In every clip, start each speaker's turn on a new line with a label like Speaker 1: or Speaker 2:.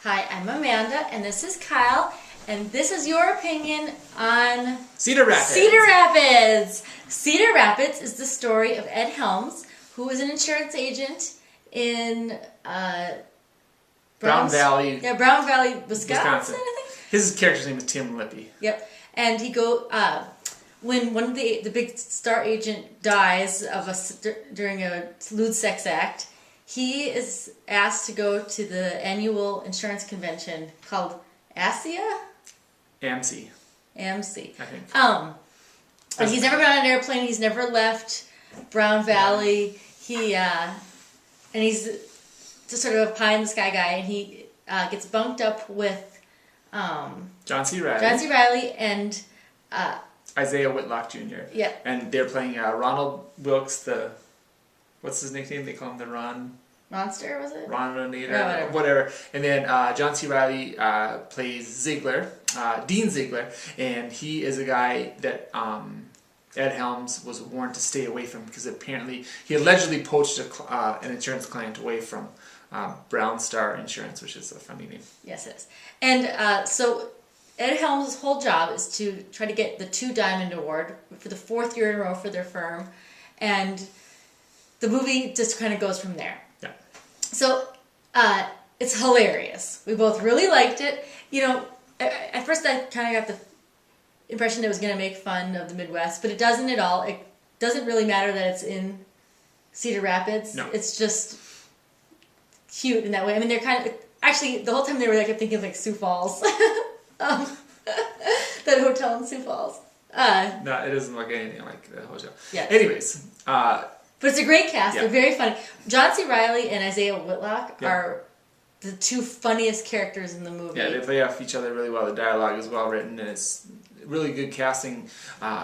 Speaker 1: Hi, I'm Amanda, and this is Kyle, and this is your opinion on
Speaker 2: Cedar Rapids.
Speaker 1: Cedar Rapids. Cedar Rapids is the story of Ed Helms, who was an insurance agent in
Speaker 2: Brown Valley.
Speaker 1: Yeah, Brown Valley, Wisconsin, I think.
Speaker 2: His character's name is Tim Lippy.
Speaker 1: Yep, and he when one of the big star agent dies during a lewd sex act. He is asked to go to the annual insurance convention called AMC,
Speaker 2: I think.
Speaker 1: But he's never been on an airplane. He's never left Brown Valley. And he's just sort of a pie in the sky guy. And he gets bunked up with
Speaker 2: John C. Reilly
Speaker 1: and
Speaker 2: Isaiah Whitlock Jr.
Speaker 1: Yep.
Speaker 2: And they're playing Ronald Wilkes, what's his nickname? They call him the
Speaker 1: Monster, was it?
Speaker 2: Ronator, whatever. And then John C. Reilly plays Ziegler, Dean Ziegler, and he is a guy that Ed Helms was warned to stay away from because apparently he allegedly poached an insurance client away from Brown Star Insurance, which is a funny name.
Speaker 1: Yes, it is. And so Ed Helms' whole job is to try to get the 2 Diamond Award for the 4th year in a row for their firm, and the movie just kind of goes from there.
Speaker 2: Yeah.
Speaker 1: So it's hilarious. We both really liked it. You know, at first I kind of got the impression it was going to make fun of the Midwest, but it doesn't at all. It doesn't really matter that it's in Cedar Rapids.
Speaker 2: No.
Speaker 1: It's just cute in that way. I mean, they're kind of... Actually, the whole time they were there, I kept thinking of, like, Sioux Falls. That hotel in Sioux Falls.
Speaker 2: No, it doesn't look anything like the hotel.
Speaker 1: Yeah.
Speaker 2: Anyways.
Speaker 1: But it's a great cast.
Speaker 2: Yeah.
Speaker 1: They're very funny. John C. Reilly and Isaiah Whitlock are the 2 funniest characters in the movie.
Speaker 2: Yeah, they play off each other really well. The dialogue is well written, and it's really good casting.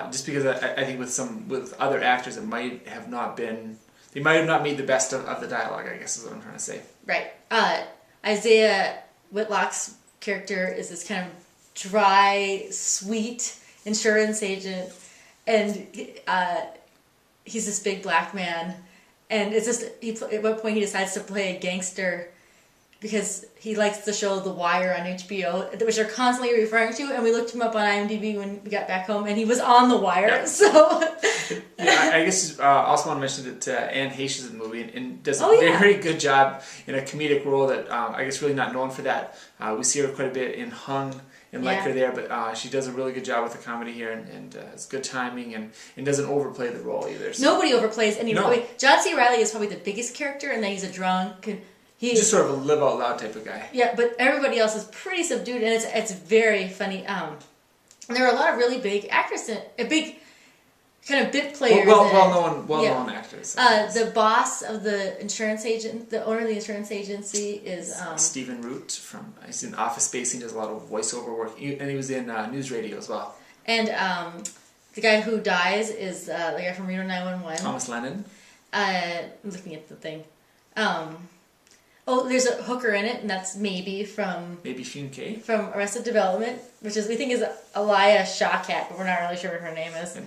Speaker 2: Just because I think with other actors, it might have not been. They might have not made the best of the dialogue, I guess is what I'm trying to say.
Speaker 1: Right. Isaiah Whitlock's character is this kind of dry, sweet insurance agent, and he's this big black man, and it's just at one point he decides to play a gangster because he likes the show The Wire on HBO, which they're constantly referring to, and we looked him up on IMDb when we got back home, and he was on The Wire, so...
Speaker 2: Yeah, I guess also want to mention that Anne Heche is in the movie and does a very good job in a comedic role that I guess really not known for that. We see her quite a bit in Hung and like her there, but she does a really good job with the comedy here, and it's good timing and doesn't overplay the role either. So.
Speaker 1: Nobody overplays any role. John C. Reilly is probably the biggest character, and then he's a drunk.
Speaker 2: He's just sort of a live out loud type of guy.
Speaker 1: Yeah, but everybody else is pretty subdued, and it's very funny. There are a lot of really big actors in it, big kind of bit players.
Speaker 2: Well-known actors.
Speaker 1: The boss of the insurance agent, the owner of the insurance agency is
Speaker 2: Stephen Root he's in Office Space. He does a lot of voiceover work, and he was in News Radio as well.
Speaker 1: And the guy who dies is the guy from Reno 911.
Speaker 2: Thomas Lennon.
Speaker 1: I'm looking at the thing. There's a hooker in it, and that's Maybe from
Speaker 2: Funke
Speaker 1: from Arrested Development, which we think is Elia Shawkat, but we're not really sure what her name is.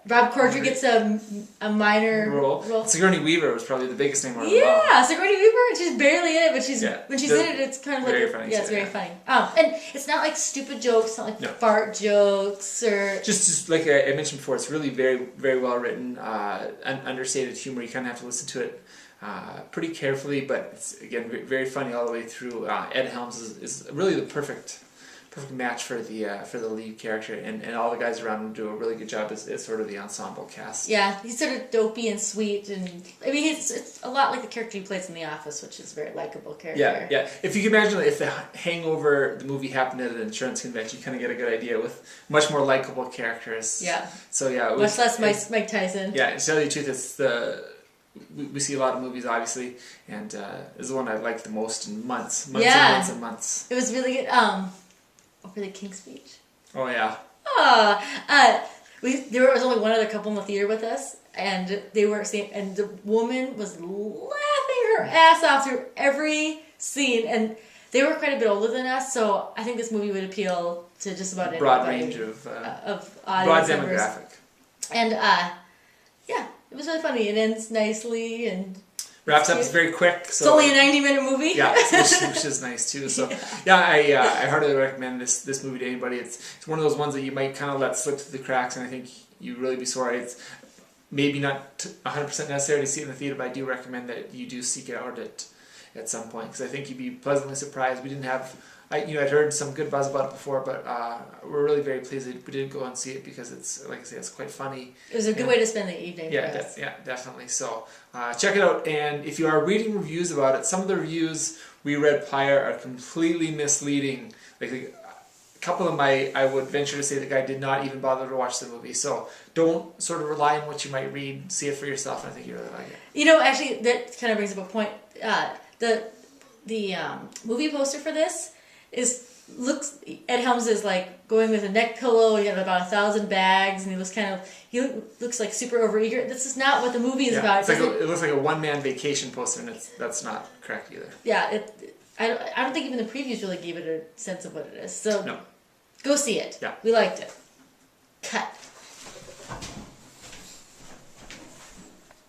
Speaker 1: Rob Corddry gets a minor role.
Speaker 2: Sigourney Weaver was probably the biggest name.
Speaker 1: Sigourney Weaver, and she's barely in it, but when she's in it, it's kind of
Speaker 2: very funny.
Speaker 1: Yeah, it's very funny. And it's not like stupid jokes, it's not like fart jokes or
Speaker 2: just like I mentioned before, it's really very very well written, understated humor. You kind of have to listen to it pretty carefully, but it's again very funny all the way through. Ed Helms is really the perfect match for the lead character, and all the guys around him do a really good job as sort of the ensemble cast.
Speaker 1: Yeah, he's sort of dopey and sweet, and I mean it's a lot like the character he plays in The Office, which is a very likable character.
Speaker 2: Yeah. If you can imagine if the Hangover the movie happened at an insurance convention, you kind of get a good idea with much more likable characters.
Speaker 1: Yeah.
Speaker 2: So yeah,
Speaker 1: much less Mike Tyson.
Speaker 2: Yeah, to tell you the truth, it's we see a lot of movies, obviously, and this is the one I've liked the most in months. And months.
Speaker 1: It was really good. Over the King's Speech.
Speaker 2: Oh yeah.
Speaker 1: There was only one other couple in the theater with us, and they were seeing, and the woman was laughing her ass off through every scene, and they were quite a bit older than us, so I think this movie would appeal to just about anybody.
Speaker 2: Broad range of
Speaker 1: audience
Speaker 2: broad demographic.
Speaker 1: And it was really funny. It ends nicely, and
Speaker 2: wraps up. It's very quick. So
Speaker 1: it's only a 90-minute movie.
Speaker 2: Yeah, which is nice too. So I heartily recommend this movie to anybody. It's one of those ones that you might kind of let slip through the cracks, and I think you'd really be sorry. It's maybe not 100% necessary to see it in the theater, but I do recommend that you do seek it out at some point, because I think you'd be pleasantly surprised. We didn't have, I'd heard some good buzz about it before, but we're really very pleased that we did go and see it, because it's, like I say, it's quite funny.
Speaker 1: It was a good way to spend the evening.
Speaker 2: Yeah, definitely. So check it out, and if you are reading reviews about it, some of the reviews we read prior are completely misleading. Like a couple of them, I would venture to say the guy did not even bother to watch the movie. So don't sort of rely on what you might read. See it for yourself, and I think you really like it.
Speaker 1: Actually, that kind of brings up a point. The movie poster for this looks Ed Helms is like going with a neck pillow. He got about 1,000 bags, and he looks like super overeager. This is not what the movie is about.
Speaker 2: It looks like a one-man vacation poster, and that's not correct either.
Speaker 1: Yeah, I don't think even the previews really gave it a sense of what it is. So
Speaker 2: no.
Speaker 1: Go see it.
Speaker 2: Yeah.
Speaker 1: We liked it. Cut.